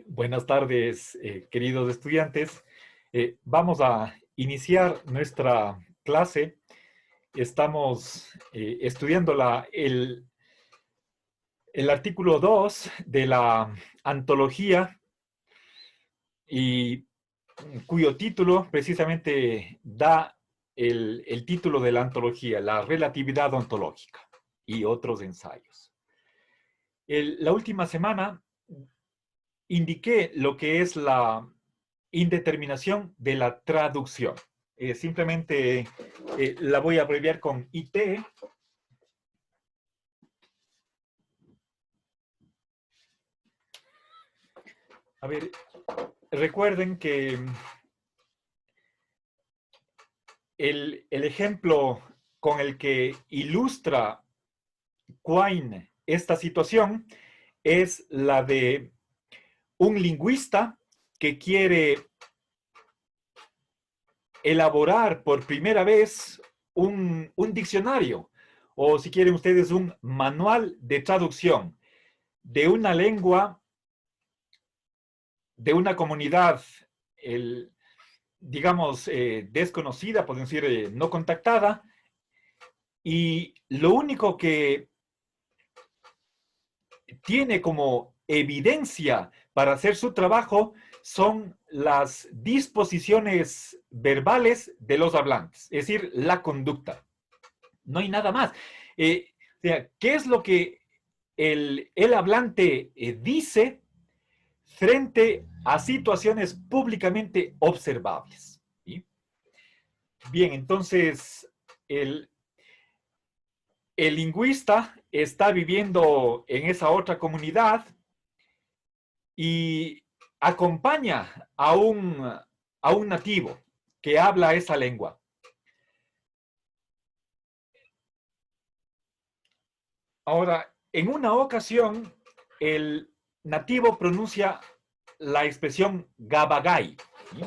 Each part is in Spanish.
Buenas tardes, queridos estudiantes. Vamos a iniciar nuestra clase. Estamos estudiando el artículo 2 de la antología y cuyo título precisamente da el título de la antología, la relatividad ontológica y otros ensayos. La última semana indiqué lo que es la indeterminación de la traducción. Simplemente la voy a abreviar con IT. A ver, recuerden que el ejemplo con el que ilustra Quine esta situación es la de un lingüista que quiere elaborar por primera vez un diccionario, o si quieren ustedes, un manual de traducción de una lengua, de una comunidad, digamos, desconocida, podemos decir, no contactada, y lo único que tiene como evidencia para hacer su trabajo son las disposiciones verbales de los hablantes, es decir, la conducta. No hay nada más. O sea, ¿qué es lo que el hablante dice frente a situaciones públicamente observables? ¿Sí? Bien, entonces, el lingüista está viviendo en esa otra comunidad y acompaña a un nativo que habla esa lengua. Ahora, en una ocasión, el nativo pronuncia la expresión gabagay. ¿Sí?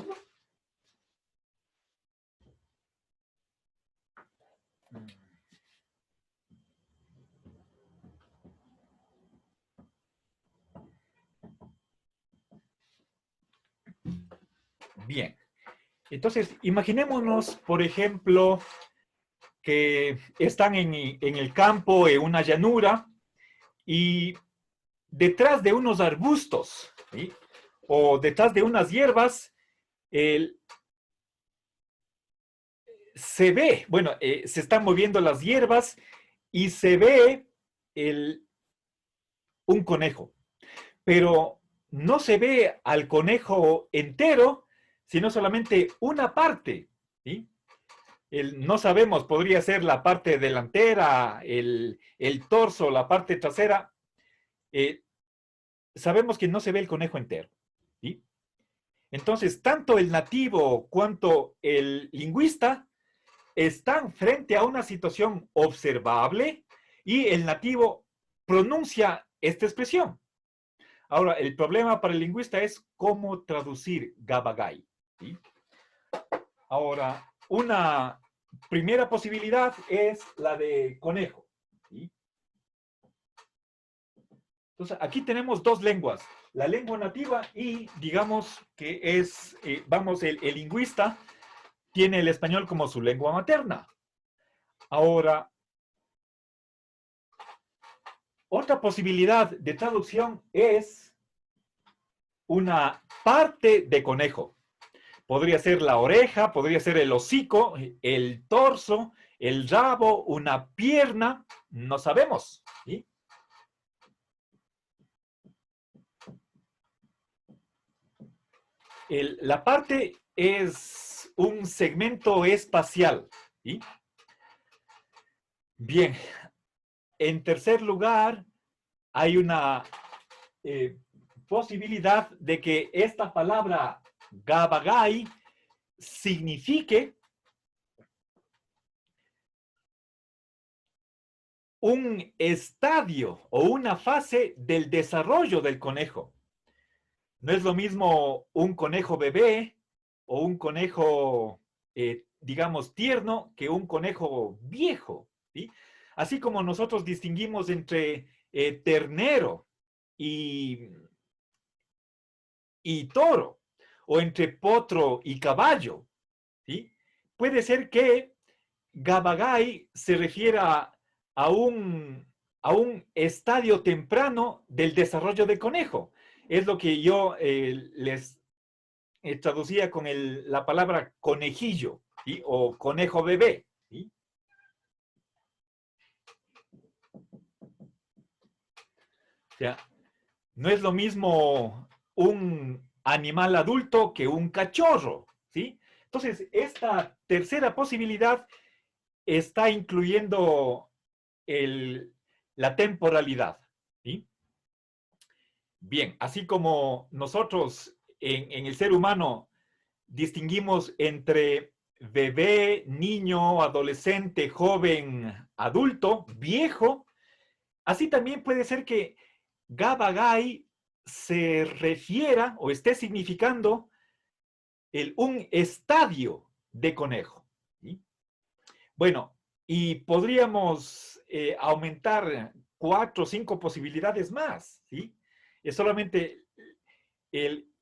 Bien, entonces imaginémonos, por ejemplo, que están en el campo, en una llanura, y detrás de unos arbustos, ¿sí? O detrás de unas hierbas, se ve, bueno, se están moviendo las hierbas y se ve un conejo, pero no se ve al conejo entero, sino solamente una parte, ¿sí? No sabemos, podría ser la parte delantera, el torso, la parte trasera. Eh, Sabemos que no se ve el conejo entero, ¿sí? Entonces, tanto el nativo cuanto el lingüista están frente a una situación observable y el nativo pronuncia esta expresión. Ahora, el problema para el lingüista es cómo traducir gabagay, ¿sí? Ahora, una primera posibilidad es la de conejo, ¿sí? Entonces, aquí tenemos dos lenguas, la lengua nativa y digamos que es, vamos, el lingüista tiene el español como su lengua materna. Ahora, otra posibilidad de traducción es una parte de conejo. Podría ser la oreja, podría ser el hocico, el torso, el rabo, una pierna, no sabemos, ¿sí? La parte es un segmento espacial, ¿sí? Bien, en tercer lugar, hay una eh, posibilidad de que esta palabra gabagay signifique un estadio o una fase del desarrollo del conejo. No es lo mismo un conejo bebé o un conejo, digamos, tierno que un conejo viejo, ¿sí? Así como nosotros distinguimos entre ternero y y toro, o entre potro y caballo, ¿sí? Puede ser que Gabagai se refiera a un estadio temprano del desarrollo del conejo. Es lo que yo les traducía con la palabra conejillo, ¿sí? O conejo bebé, ¿sí? O sea, no es lo mismo un animal adulto que un cachorro, ¿sí? Entonces, esta tercera posibilidad está incluyendo la temporalidad, ¿sí? Bien, así como nosotros en el ser humano distinguimos entre bebé, niño, adolescente, joven, adulto, viejo, así también puede ser que Gabagai se refiera o esté significando un estadio de conejo, ¿sí? Bueno, y podríamos aumentar 4 o 5 posibilidades más, ¿sí? Es solamente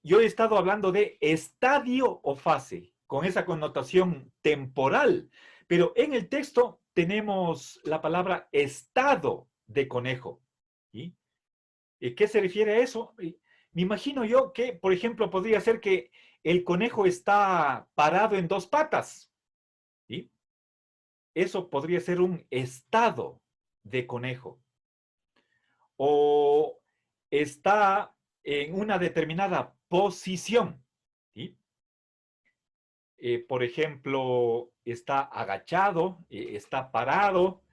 yo he estado hablando de estadio o fase, con esa connotación temporal, pero en el texto tenemos la palabra estado de conejo, ¿sí? ¿Qué se refiere a eso? Me imagino yo que, por ejemplo, podría ser que el conejo está parado en dos patas, ¿sí? Eso podría ser un estado de conejo. O está en una determinada posición, ¿sí? Por ejemplo, está agachado, está parado,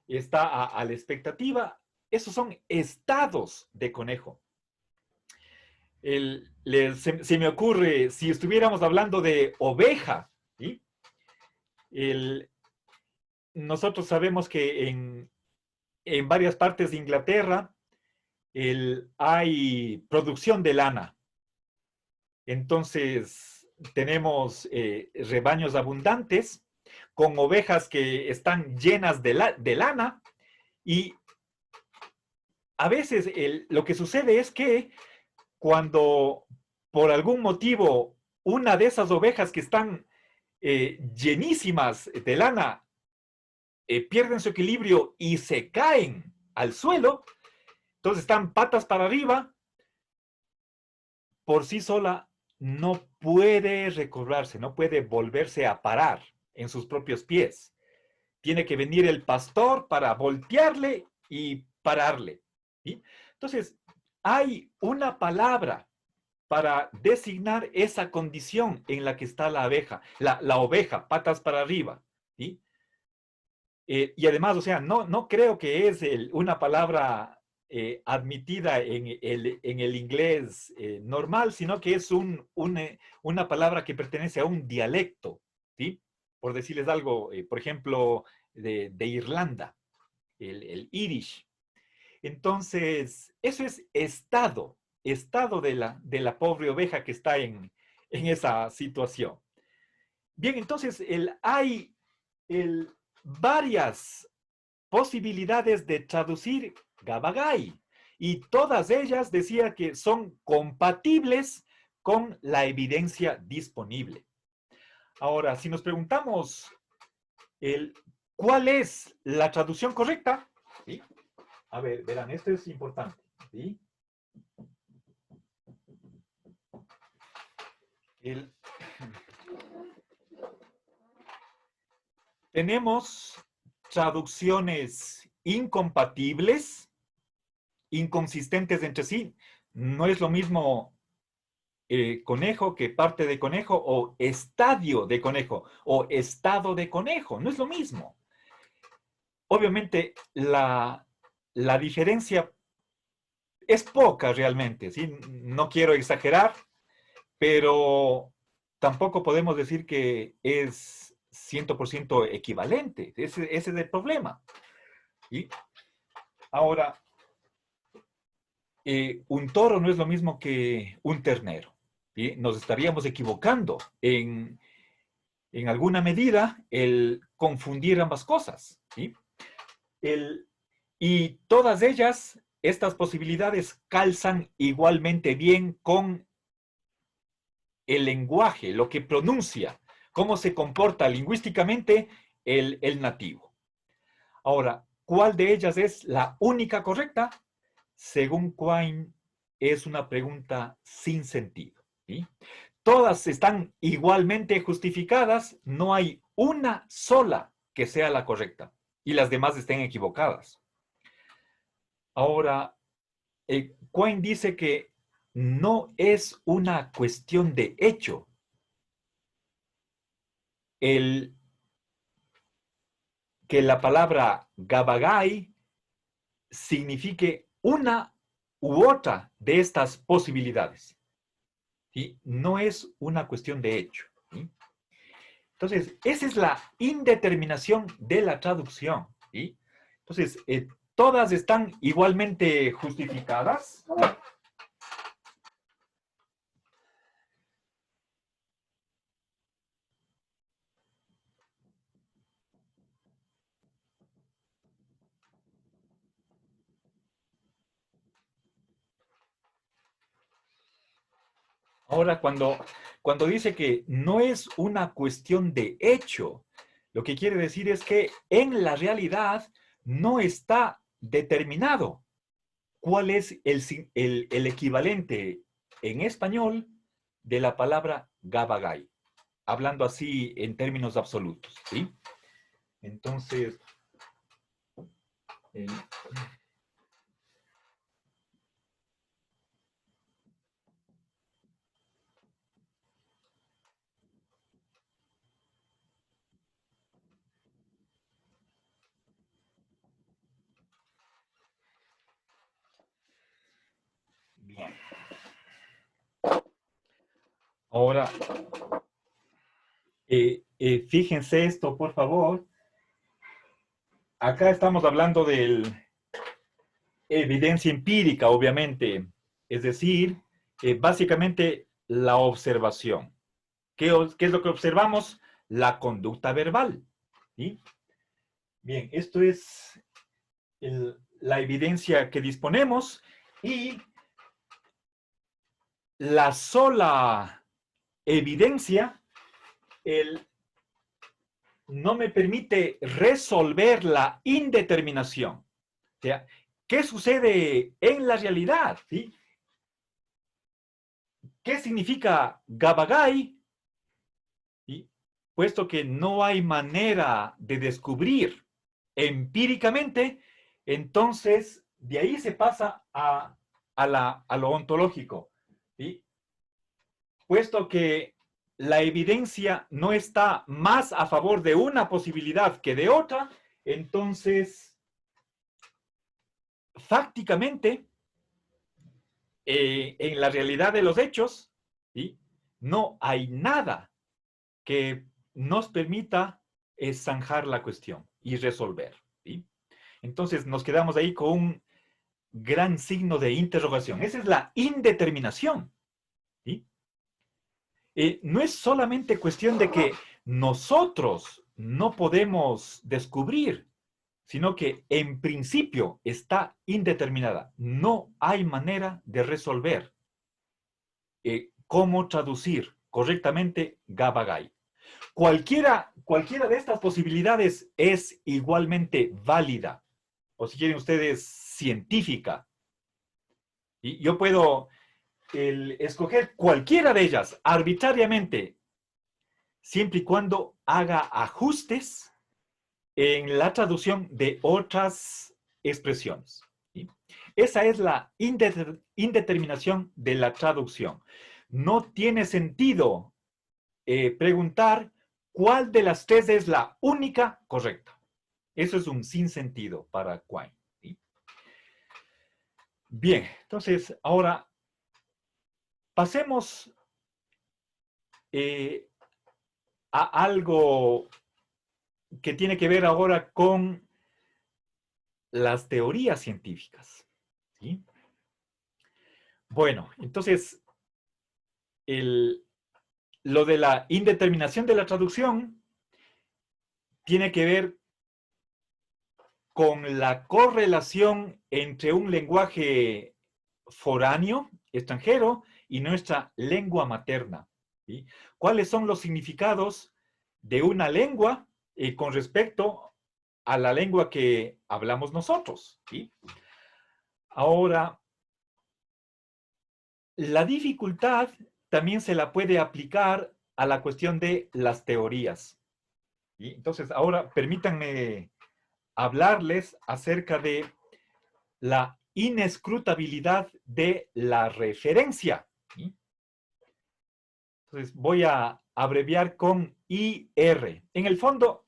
está a la expectativa. Esos son estados de conejo. Se me ocurre, si estuviéramos hablando de oveja, ¿sí? Nosotros sabemos que en varias partes de Inglaterra hay producción de lana. Entonces, tenemos rebaños abundantes con ovejas que están llenas de lana y a veces lo que sucede es que cuando por algún motivo una de esas ovejas que están llenísimas de lana pierden su equilibrio y se caen al suelo, entonces están patas para arriba, por sí sola no puede recobrarse, no puede volverse a parar en sus propios pies. Tiene que venir el pastor para voltearle y pararle, ¿sí? Entonces, hay una palabra para designar esa condición en la que está la abeja, la oveja, patas para arriba, ¿sí? Y además, o sea, no creo que es una palabra admitida en el inglés normal, sino que es una palabra que pertenece a un dialecto, ¿sí? Por decirles algo, por ejemplo, de Irlanda, el Irish. Entonces, eso es estado de la pobre oveja que está en esa situación. Bien, entonces hay varias posibilidades de traducir Gabagai y todas ellas decía que son compatibles con la evidencia disponible. Ahora, si nos preguntamos ¿cuál es la traducción correcta? ¿Sí? A ver, verán, esto es importante. ¿Sí? Tenemos traducciones incompatibles, inconsistentes entre sí. No es lo mismo conejo que parte de conejo o estadio de conejo o estado de conejo. No es lo mismo. Obviamente la diferencia es poca realmente, ¿sí? No quiero exagerar, pero tampoco podemos decir que es 100% equivalente. Ese es el problema. ¿Sí? Ahora, un toro no es lo mismo que un ternero. ¿Sí? Nos estaríamos equivocando en alguna medida el confundir ambas cosas. ¿Sí? Y todas ellas, estas posibilidades calzan igualmente bien con el lenguaje, lo que pronuncia, cómo se comporta lingüísticamente el nativo. Ahora, ¿cuál de ellas es la única correcta? Según Quine, es una pregunta sin sentido. ¿Sí? Todas están igualmente justificadas, no hay una sola que sea la correcta y las demás estén equivocadas. Ahora, Quine dice que no es una cuestión de hecho que la palabra gabagai signifique una u otra de estas posibilidades. ¿Sí? No es una cuestión de hecho. ¿Sí? Entonces, esa es la indeterminación de la traducción. ¿Sí? Entonces, todas están igualmente justificadas. Ahora, cuando dice que no es una cuestión de hecho, lo que quiere decir es que en la realidad no está determinado cuál es el equivalente en español de la palabra gabagay, hablando así en términos absolutos, ¿sí? Entonces, eh, bien. Ahora, fíjense esto, por favor. Acá estamos hablando de evidencia empírica, obviamente. Es decir, básicamente la observación. ¿Qué es lo que observamos? La conducta verbal. ¿Sí? Bien, esto es la evidencia que disponemos y la sola evidencia no me permite resolver la indeterminación. O sea, ¿qué sucede en la realidad? ¿Sí? ¿Qué significa Gabagai? ¿Sí? Puesto que no hay manera de descubrir empíricamente, entonces de ahí se pasa a lo ontológico. ¿Sí? Puesto que la evidencia no está más a favor de una posibilidad que de otra, entonces, fácticamente, en la realidad de los hechos, ¿sí? No hay nada que nos permita zanjar la cuestión y resolver. ¿Sí? Entonces, nos quedamos ahí con un gran signo de interrogación. Esa es la indeterminación. ¿Sí? No es solamente cuestión de que nosotros no podemos descubrir, sino que en principio está indeterminada. No hay manera de resolver cómo traducir correctamente Gabagai. Cualquiera de estas posibilidades es igualmente válida, o si quieren ustedes, científica. Y yo puedo escoger cualquiera de ellas arbitrariamente, siempre y cuando haga ajustes en la traducción de otras expresiones. ¿Sí? Esa es la indeterminación de la traducción. No tiene sentido preguntar cuál de las tres es la única correcta. Eso es un sinsentido para Quine. ¿Sí? Bien, entonces ahora pasemos eh, a algo que tiene que ver ahora con las teorías científicas. ¿Sí? Bueno, entonces, lo de la indeterminación de la traducción tiene que ver con la correlación entre un lenguaje foráneo, extranjero, y nuestra lengua materna. ¿sí? ¿Cuáles son los significados de una lengua con respecto a la lengua que hablamos nosotros? ¿Sí? Ahora, la dificultad también se la puede aplicar a la cuestión de las teorías. ¿Sí? Entonces, ahora permítanme hablarles acerca de la inescrutabilidad de la referencia. ¿Sí? Entonces, voy a abreviar con IR. En el fondo,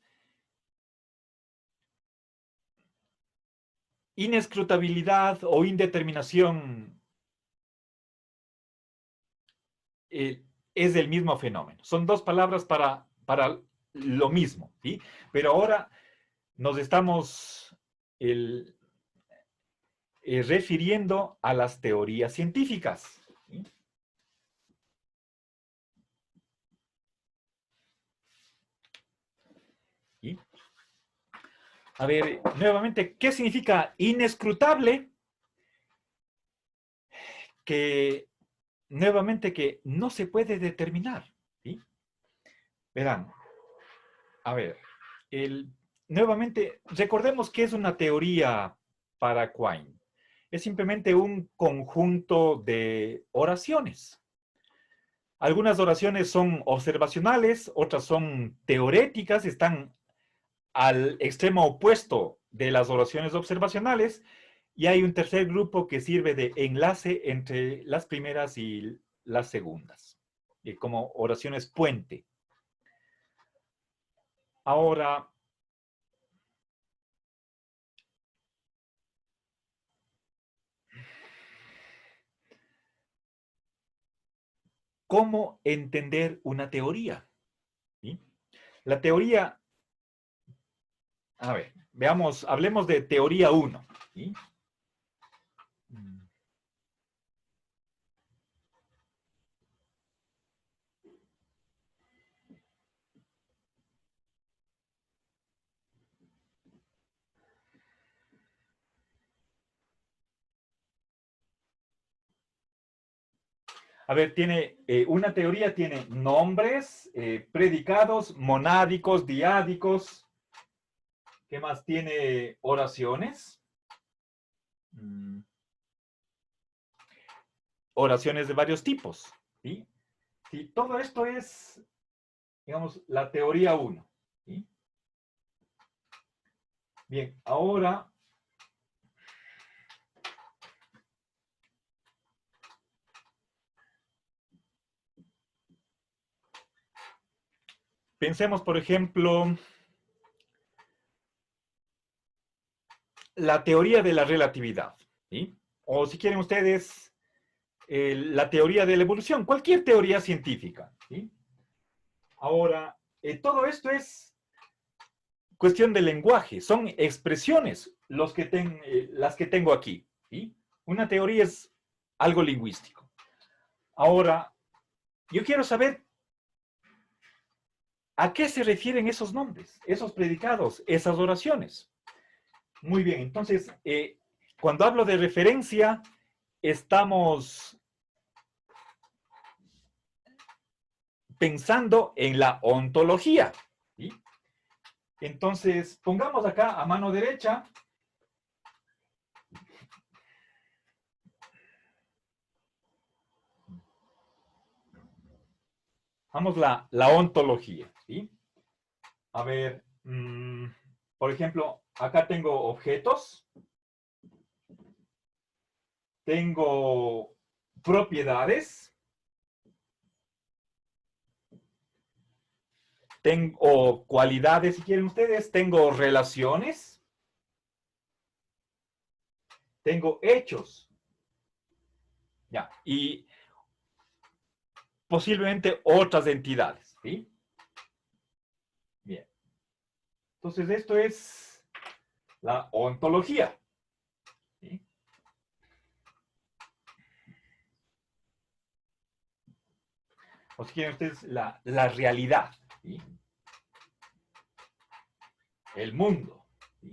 inescrutabilidad o indeterminación es el mismo fenómeno. Son dos palabras para lo mismo, ¿sí? Pero ahora nos estamos refiriendo a las teorías científicas. ¿Sí? ¿Sí? A ver, nuevamente, ¿qué significa inescrutable? Que, nuevamente, que no se puede determinar. ¿Sí? Verán, a ver, nuevamente, recordemos que es una teoría para Quine. Es simplemente un conjunto de oraciones. Algunas oraciones son observacionales, otras son teoréticas, están al extremo opuesto de las oraciones observacionales, y hay un tercer grupo que sirve de enlace entre las primeras y las segundas, como oraciones puente. Ahora, ¿cómo entender una teoría? ¿Sí? La teoría, a ver, veamos, hablemos de teoría 1. ¿Sí? A ver, tiene una teoría, tiene nombres, predicados, monádicos, diádicos. ¿Qué más? Tiene oraciones. Mm, oraciones de varios tipos. ¿Sí? Sí, todo esto es, digamos, la teoría 1. ¿Sí? Bien, ahora pensemos, por ejemplo, la teoría de la relatividad. ¿Sí? O si quieren ustedes, la teoría de la evolución, cualquier teoría científica. ¿Sí? Ahora, todo esto es cuestión de lenguaje, son expresiones las que tengo aquí. ¿Sí? Una teoría es algo lingüístico. Ahora, yo quiero saber a qué se refieren esos nombres, esos predicados, esas oraciones. Muy bien, entonces, cuando hablo de referencia, estamos pensando en la ontología. ¿Sí? Entonces, pongamos acá a mano derecha. Vamos la ontología. ¿Sí? A ver, por ejemplo, acá tengo objetos, tengo propiedades, tengo cualidades, si quieren ustedes, tengo relaciones, tengo hechos, ya, y posiblemente otras entidades, ¿sí? Bien. Entonces, esto es la ontología, ¿sí? O si quieren ustedes, la realidad, ¿sí? El mundo, ¿sí?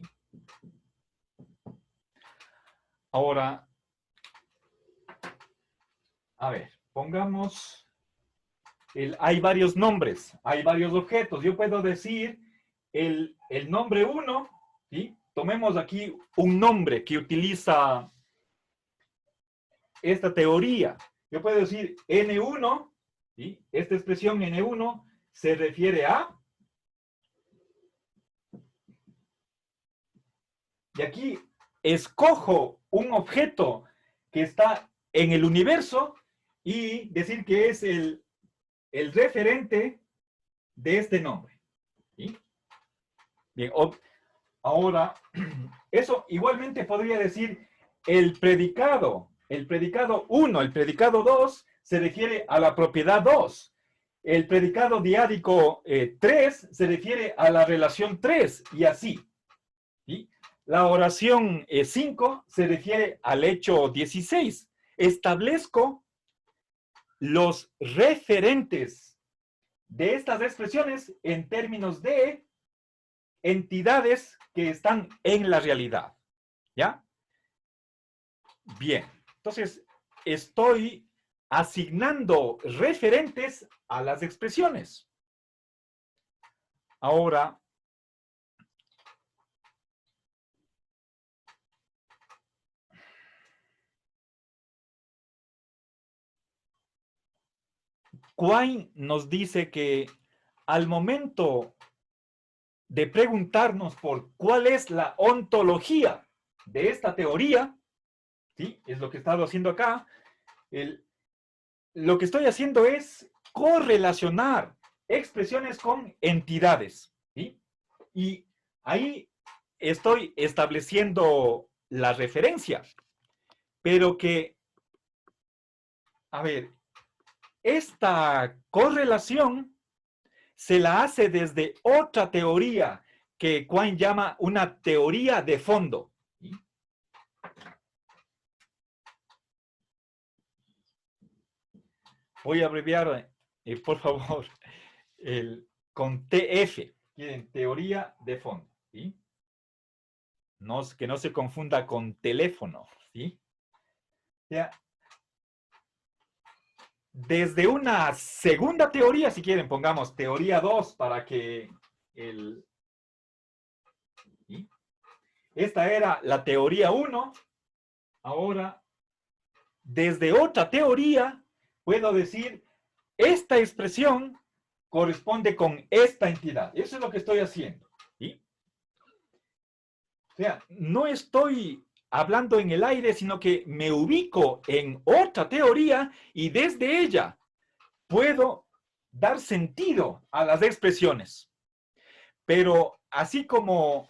Ahora, a ver, pongamos hay varios nombres, hay varios objetos. Yo puedo decir el nombre 1, ¿sí? Tomemos aquí un nombre que utiliza esta teoría. Yo puedo decir N1, ¿sí? Esta expresión N1 se refiere a... Y aquí escojo un objeto que está en el universo y decir que es el referente de este nombre. ¿Sí? Bien, ahora, eso igualmente podría decir el predicado 1, el predicado 2 se refiere a la propiedad 2. El predicado diádico 3 se refiere a la relación 3 y así. ¿Sí? La oración 5 se refiere al hecho 16. Establezco los referentes de estas expresiones en términos de entidades que están en la realidad. ¿Ya? Bien. Entonces, estoy asignando referentes a las expresiones. Ahora, Quine nos dice que al momento de preguntarnos por cuál es la ontología de esta teoría, ¿sí? Es lo que he estado haciendo acá. Lo que estoy haciendo es correlacionar expresiones con entidades, ¿sí? Y ahí estoy estableciendo la referencia, pero que, a ver, esta correlación se la hace desde otra teoría que Quine llama una teoría de fondo. ¿Sí? Voy a abreviar, por favor, con TF, teoría de fondo. ¿Sí? No, que no se confunda con teléfono. ¿Sí? Ya. Desde una segunda teoría, si quieren, pongamos teoría 2 para que ¿sí? Esta era la teoría 1. Ahora, desde otra teoría, puedo decir, esta expresión corresponde con esta entidad. Eso es lo que estoy haciendo. ¿Sí? O sea, no estoy hablando en el aire, sino que me ubico en otra teoría y desde ella puedo dar sentido a las expresiones. Pero así como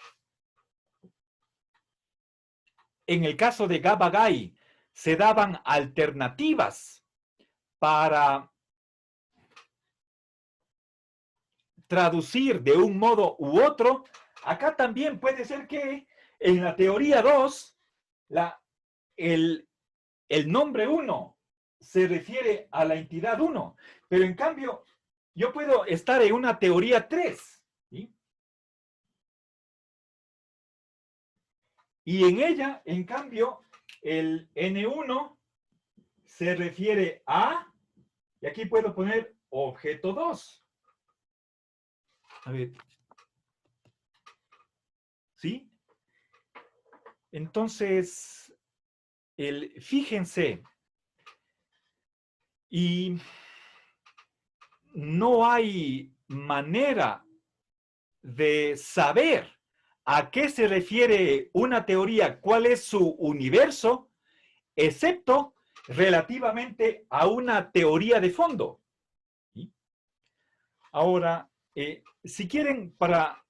en el caso de Gabagai se daban alternativas para traducir de un modo u otro, acá también puede ser que en la teoría 2, el nombre 1 se refiere a la entidad 1, pero en cambio yo puedo estar en una teoría 3, ¿sí? Y en ella, en cambio, el N1 se refiere a, y aquí puedo poner objeto 2. A ver. ¿Sí? Entonces, fíjense, y no hay manera de saber a qué se refiere una teoría, cuál es su universo, excepto relativamente a una teoría de fondo. ¿Sí? Ahora, si quieren, para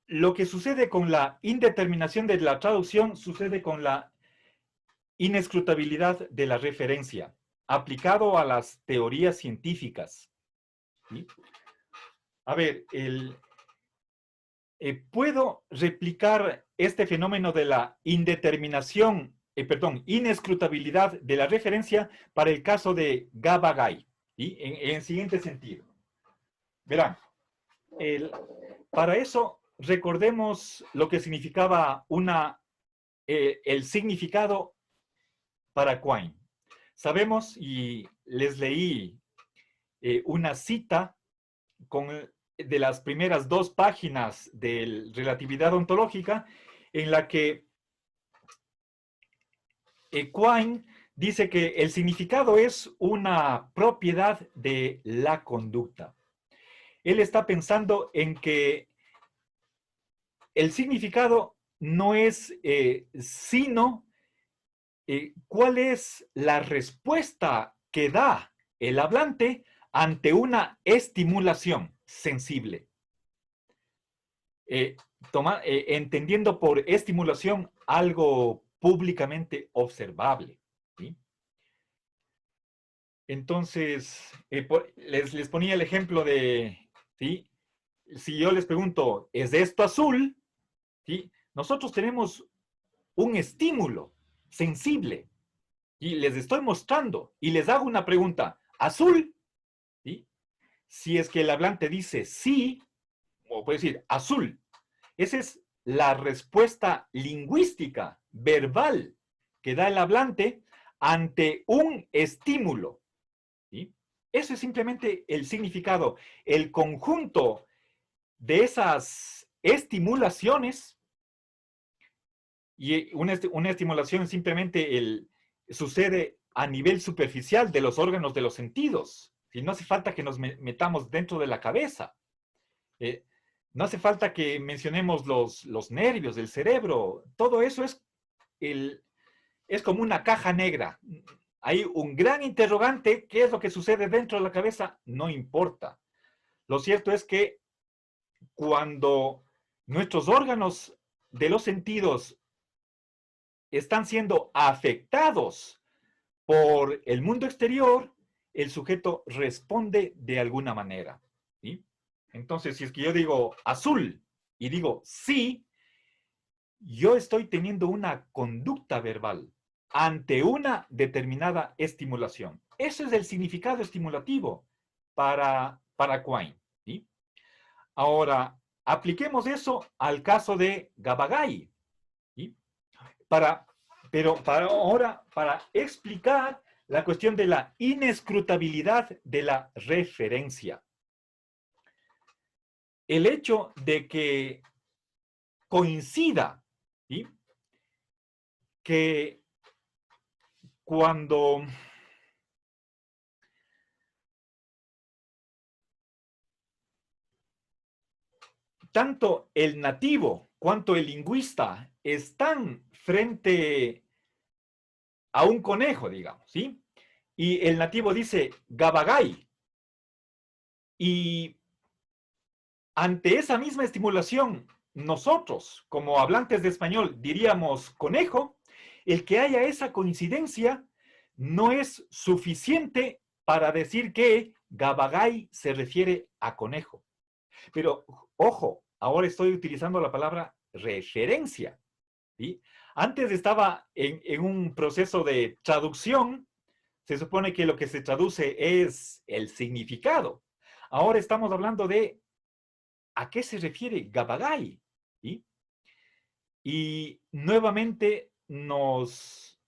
lo que sucede con la indeterminación de la traducción, sucede con la inescrutabilidad de la referencia, aplicado a las teorías científicas. ¿Sí? A ver, puedo replicar este fenómeno de la inescrutabilidad de la referencia para el caso de Gabagai, ¿sí? En el siguiente sentido. Verán, para eso recordemos lo que significaba el significado para Quine. sabemos y les leí una cita de las primeras 2 páginas de relatividad ontológica, en la que Quine dice que el significado es una propiedad de la conducta. Él está pensando en que el significado no es sino cuál es la respuesta que da el hablante ante una estimulación sensible. Entendiendo por estimulación algo públicamente observable. ¿Sí? Entonces, les ponía el ejemplo de, ¿sí? Si yo les pregunto, ¿es esto azul? ¿Sí? Nosotros tenemos un estímulo sensible y les estoy mostrando y les hago una pregunta, ¿azul? ¿Sí? Si es que el hablante dice sí, o puede decir azul, esa es la respuesta lingüística, verbal, que da el hablante ante un estímulo. ¿Sí? Eso es simplemente el significado. El conjunto de esas estimulaciones, y una estimulación simplemente sucede a nivel superficial de los órganos de los sentidos. Y no hace falta que nos metamos dentro de la cabeza. No hace falta que mencionemos los nervios del cerebro. Todo eso es como una caja negra. Hay un gran interrogante. ¿Qué es lo que sucede dentro de la cabeza? No importa. Lo cierto es que cuando nuestros órganos de los sentidos están siendo afectados por el mundo exterior, el sujeto responde de alguna manera. ¿Sí? Entonces, si es que yo digo azul y digo sí, yo estoy teniendo una conducta verbal ante una determinada estimulación. Ese es el significado estimulativo para Quine. ¿Sí? Ahora, apliquemos eso al caso de Gabagay. ¿Sí? Pero ahora, para explicar la cuestión de la inescrutabilidad de la referencia. El hecho de que coincida, ¿sí? Que cuando tanto el nativo cuanto el lingüista están frente a un conejo, digamos, ¿sí? Y el nativo dice gabagay. Y ante esa misma estimulación, nosotros, como hablantes de español, diríamos conejo. El que haya esa coincidencia no es suficiente para decir que gabagay se refiere a conejo. Pero, ojo, ahora estoy utilizando la palabra referencia. ¿Sí? Antes estaba en un proceso de traducción. Se supone que lo que se traduce es el significado. Ahora estamos hablando de a qué se refiere Gabagay. ¿Sí? Y nuevamente nos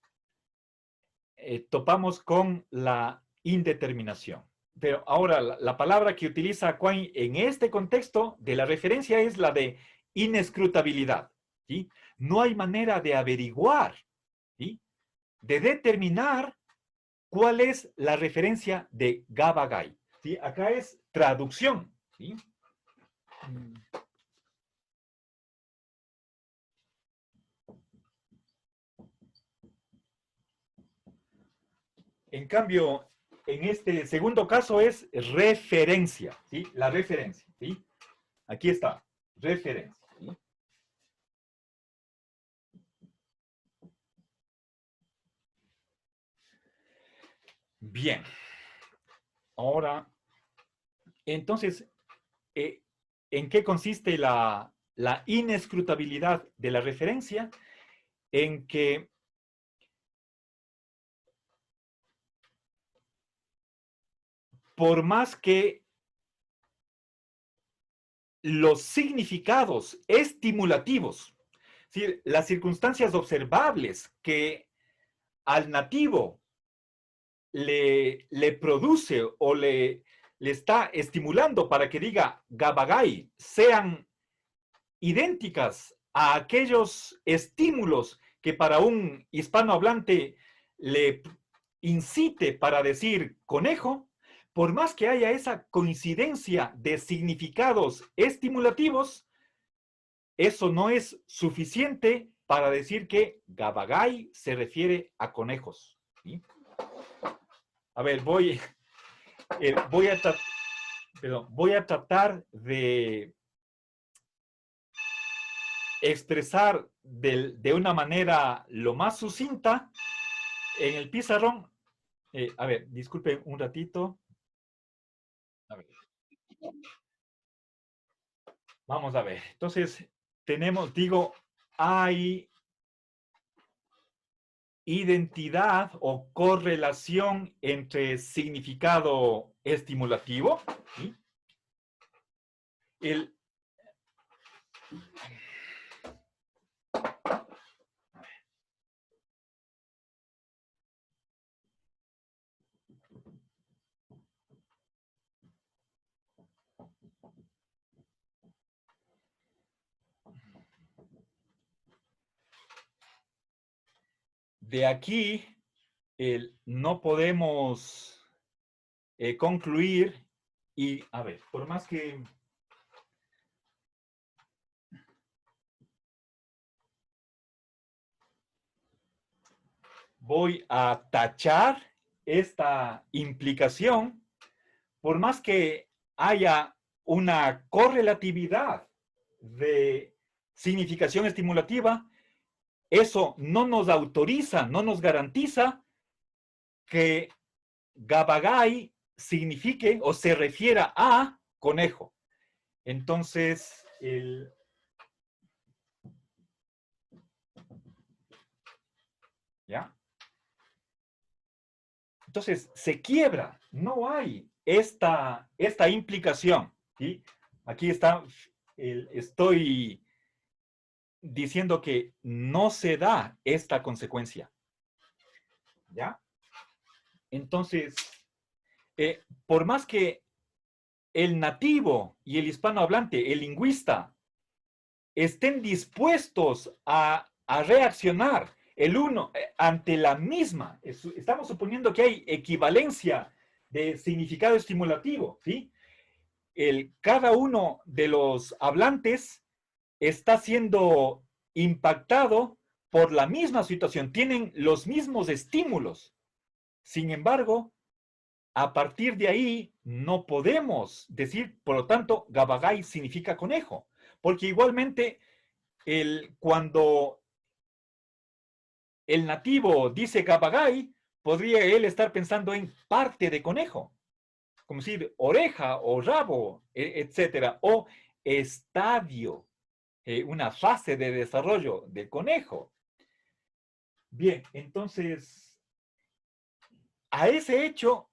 topamos con la indeterminación. Pero ahora la palabra que utiliza Quine en este contexto de la referencia es la de inescrutabilidad. ¿Sí? No hay manera de averiguar, ¿sí? De determinar cuál es la referencia de Gabagay. ¿Sí? Acá es traducción. ¿Sí? En cambio, en este segundo caso es referencia, ¿sí? La referencia, ¿sí? Aquí está, referencia. ¿Sí? Bien. Ahora, entonces, ¿en qué consiste la inescrutabilidad de la referencia? En que por más que los significados estimulativos, ¿sí? Las circunstancias observables que al nativo le produce o le está estimulando para que diga Gabagai, sean idénticas a aquellos estímulos que para un hispanohablante le incite para decir conejo, por más que haya esa coincidencia de significados estimulativos, eso no es suficiente para decir que Gabagai se refiere a conejos. ¿Sí? A ver, voy a tratar de expresar de una manera lo más sucinta en el pizarrón. A ver, disculpen un ratito. A ver. Vamos a ver. Entonces, digo, hay identidad o correlación entre significado estimulativo. ¿Sí? El, de aquí no podemos concluir y, a ver, por más que voy a tachar esta implicación, por más que haya una correlatividad de significación estimulativa, eso no nos autoriza, no nos garantiza que Gabagai signifique o se refiera a conejo. Entonces, ¿ya? Entonces, se quiebra, no hay esta implicación. ¿Sí? Aquí está, estoy diciendo que no se da esta consecuencia. ¿Ya? Entonces, por más que el nativo y el hispanohablante, el lingüista, estén dispuestos a reaccionar el uno ante la misma, estamos suponiendo que hay equivalencia de significado estimulativo, ¿sí? Cada uno de los hablantes está siendo impactado por la misma situación, tienen los mismos estímulos. Sin embargo, a partir de ahí no podemos decir, por lo tanto, Gabagai significa conejo, porque igualmente cuando el nativo dice Gabagai, podría él estar pensando en parte de conejo, como decir oreja o rabo, etcétera, o estadio, una fase de desarrollo del conejo. Bien, entonces, a ese hecho,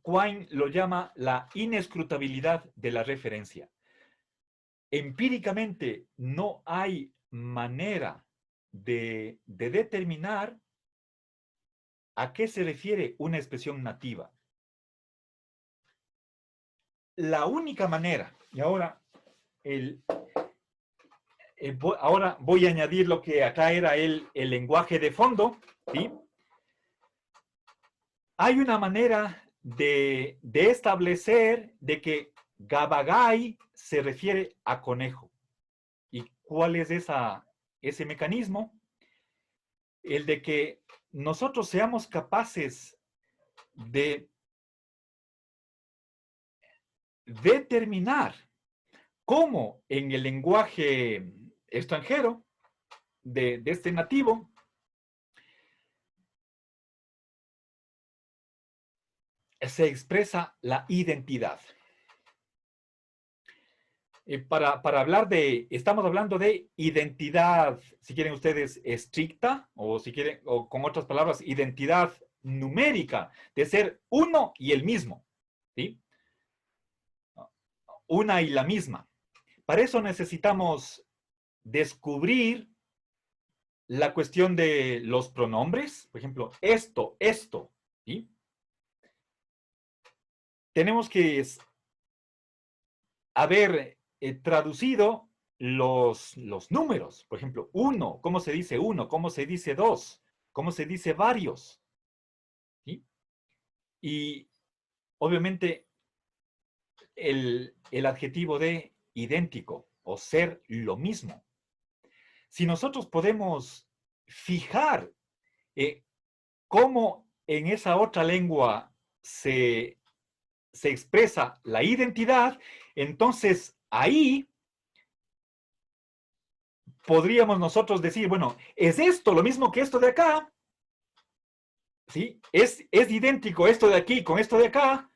Quine lo llama la inescrutabilidad de la referencia. Empíricamente no hay manera de determinar a qué se refiere una expresión nativa. La única manera, y ahora, ahora voy a añadir lo que acá era el lenguaje de fondo, ¿sí? Hay una manera de establecer de que Gabagai se refiere a conejo. ¿Y cuál es ese mecanismo? El de que nosotros seamos capaces de determinar cómo en el lenguaje extranjero de este nativo se expresa la identidad. Para hablar estamos hablando de identidad, si quieren ustedes, estricta, o si quieren, o con otras palabras, identidad numérica, de ser uno y el mismo, ¿sí? Una y la misma. Para eso necesitamos descubrir la cuestión de los pronombres, por ejemplo, esto, ¿sí? tenemos que haber traducido los números. Por ejemplo, uno, ¿cómo se dice uno? ¿Cómo se dice dos? ¿Cómo se dice varios? ¿Sí? Y obviamente el adjetivo de idéntico o ser lo mismo. Si nosotros podemos fijar cómo en esa otra lengua se expresa la identidad, entonces ahí podríamos nosotros decir, bueno, ¿es esto lo mismo que esto de acá? ¿Sí? ¿Es idéntico esto de aquí con esto de acá?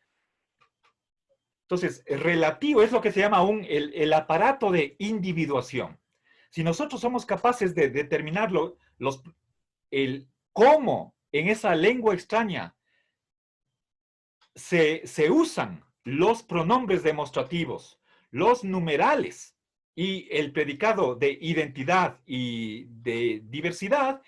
Entonces, relativo es lo que se llama el aparato de individuación. Si nosotros somos capaces de determinar el cómo en esa lengua extraña se usan los pronombres demostrativos, los numerales y el predicado de identidad y de diversidad,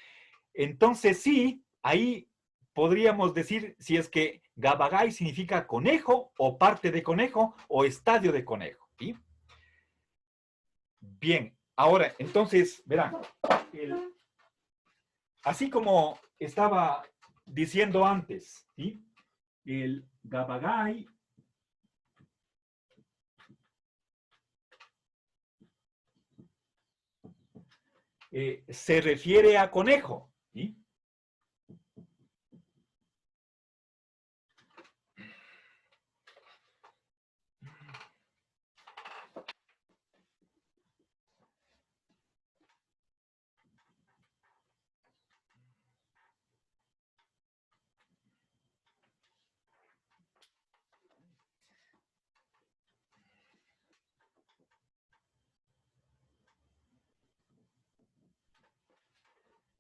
entonces sí, ahí podríamos decir si es que Gabagay significa conejo o parte de conejo o estadio de conejo. ¿Sí? Bien, ahora, entonces, verán, así como estaba diciendo antes, ¿sí? El Gabagay se refiere a conejo. ¿Sí?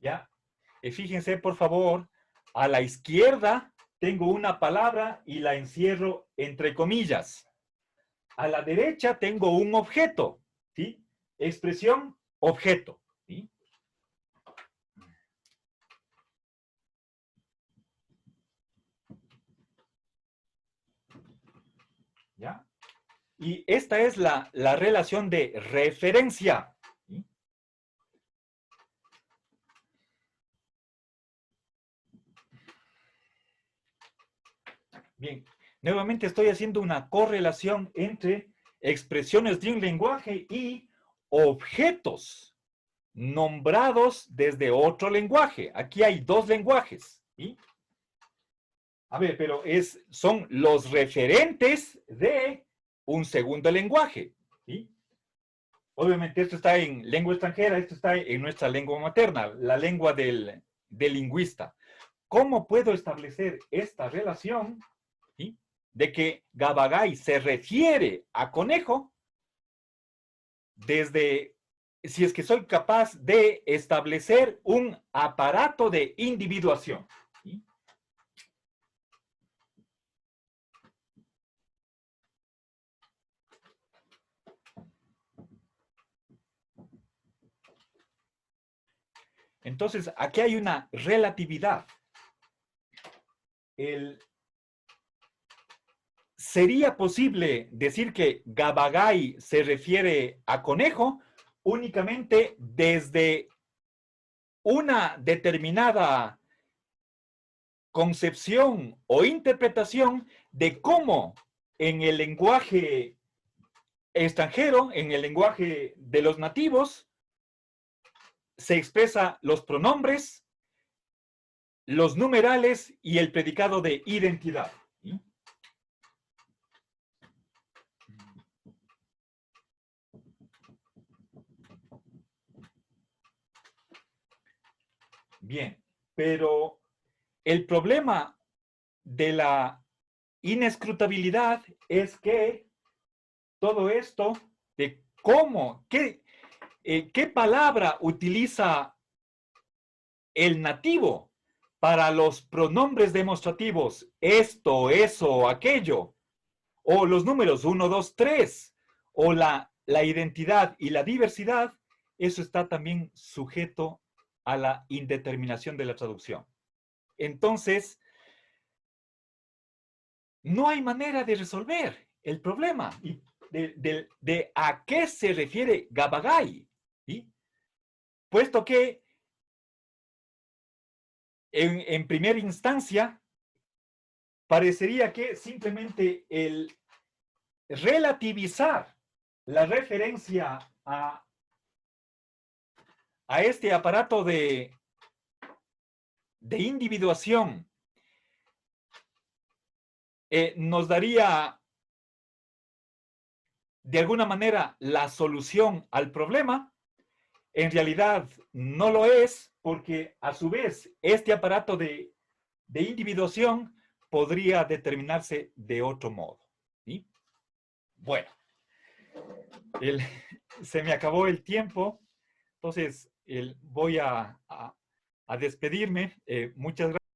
¿Ya? Fíjense, por favor, a la izquierda tengo una palabra y la encierro entre comillas. A la derecha tengo un objeto, ¿sí? Expresión, objeto, ¿sí? ¿Ya? Y esta es la relación de referencia. ¿Sí? Bien, nuevamente estoy haciendo una correlación entre expresiones de un lenguaje y objetos nombrados desde otro lenguaje. Aquí hay dos lenguajes. ¿Sí? A ver, pero son los referentes de un segundo lenguaje. ¿Sí? Obviamente esto está en lengua extranjera, esto está en nuestra lengua materna, la lengua del lingüista. ¿Cómo puedo establecer esta relación, ¿sí?, de que Gabagay se refiere a conejo desde, si es que soy capaz de establecer un aparato de individuación? ¿Sí? Entonces, aquí hay una relatividad. ¿Sería posible decir que Gabagay se refiere a conejo únicamente desde una determinada concepción o interpretación de cómo en el lenguaje extranjero, en el lenguaje de los nativos, se expresa los pronombres, los numerales y el predicado de identidad? ¿Sí? Bien, pero el problema de la inescrutabilidad es que todo esto de cómo, qué palabra utiliza el nativo para los pronombres demostrativos, esto, eso, aquello, o los números 1, 2, 3, o la identidad y la diversidad, eso está también sujeto a la indeterminación de la traducción. Entonces, no hay manera de resolver el problema y de a qué se refiere Gabagai, ¿sí? Puesto que en primera instancia parecería que simplemente el relativizar la referencia a este aparato de individuación nos daría de alguna manera la solución al problema. En realidad no lo es, porque a su vez este aparato de individuación podría determinarse de otro modo, ¿sí? Bueno, el, se me acabó el tiempo, entonces voy a despedirme. Muchas gracias.